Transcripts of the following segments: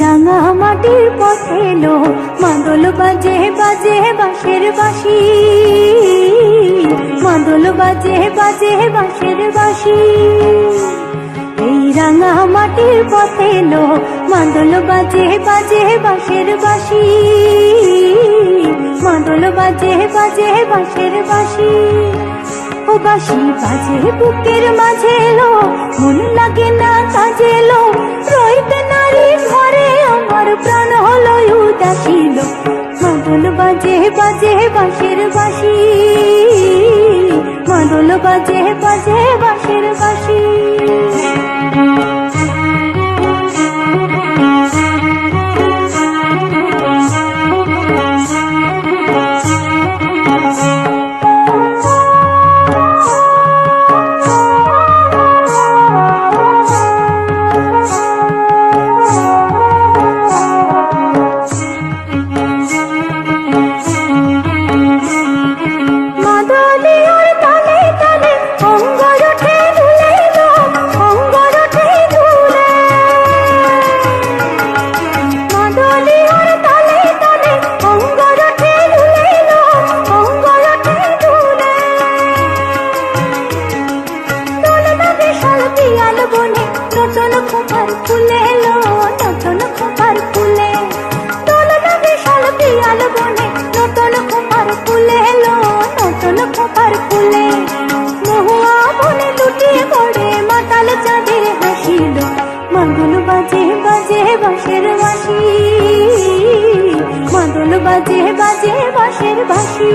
রাঙা মাটির পথে এলো মাদল বাজে বাজে বাঁশের বাঁশি, মাদল বাজে বাজে বাঁশের বাঁশি। এই রাঙা মাটির পথে এলো মাদল বাজে বাজে বাঁশের বাঁশি, মাদল বাজে বাজে বাঁশের বাঁশি। ও বাঁশি বাজে বুকের মাঝে এলো, মন লাগে না কাজে এলো, রইতে নারী ঘরে আমার প্রাণ হলো উদাসীল। মাদল বাজে বাজে বাঁশের বাঁশি, মাদল বাজে বাজে বাঁশের বাঁশি। মাদল বাজে বাজে বাঁশের বাঁশি, মাদল বাজে বাজে বাঁশের বাঁশি।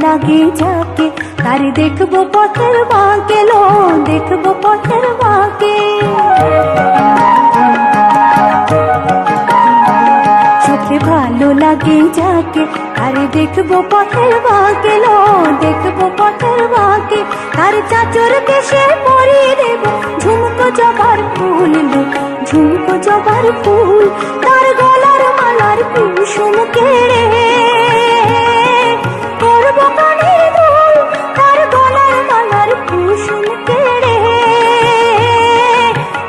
লাগে যাকে তার দেখবো পথের বাঁকে লো, দেখবো পথের বাঁকে। চোখে ভালো লাগে যাকে তার দেখবো পথের বাঁকে লো, দেখবো পথের বাঁকে। তার চাচর কেশে পরিয়ে দেব ঝুমকো জবার ফুল লো, ঝুমকো জবার ফুল। তার গলার মালার কুসুম কেড়ে করবো কানের দুল, তার গলার মালার কুসুম কেড়ে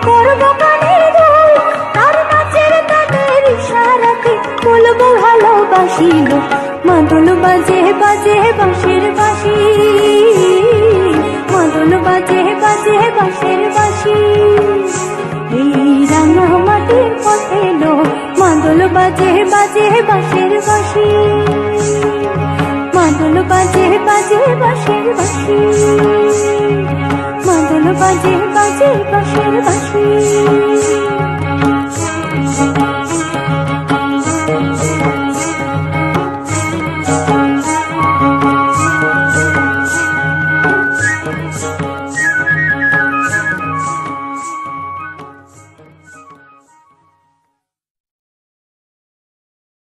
করবো কানের দুল। তার নাচের তাদের ইশারাতে বলবো ভালোবাসিল। মাদল বাজে বাজে বাঁশের বাঁশি, মাদল বাজে বাজে বাঁশের বাঁশি। এই রাঙা মাটির পথে এলো মাদল বাজে বাজে বাঁশের বাঁশি, মাদল বাজে বাজে বাঁশের বাঁশি, মাদল বাজে বাজে বাঁশের বাঁশি।